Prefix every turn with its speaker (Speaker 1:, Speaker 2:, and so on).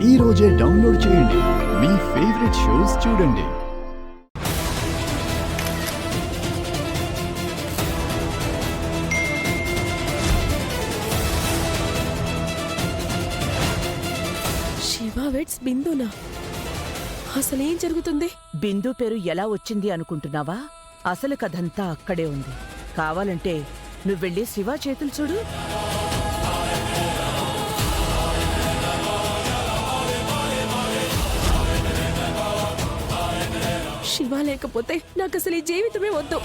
Speaker 1: ఈ రోజే డౌన్లోడ్ చేయండి. మీ ఫేవరెట్ షోస్ చూడండి.
Speaker 2: శివ వెట్స్ బిందునా? అసలేం జరుగుతుంది?
Speaker 3: బిందు పేరు ఎలా వచ్చింది అనుకుంటున్నావా? అసలు కథంతా అక్కడే ఉంది. కావాలంటే నువ్వెళ్ళి శివ చేతులు చూడు.
Speaker 2: శివ లేకపోతే నాకు అసలు ఈ జీవితమే వద్దు.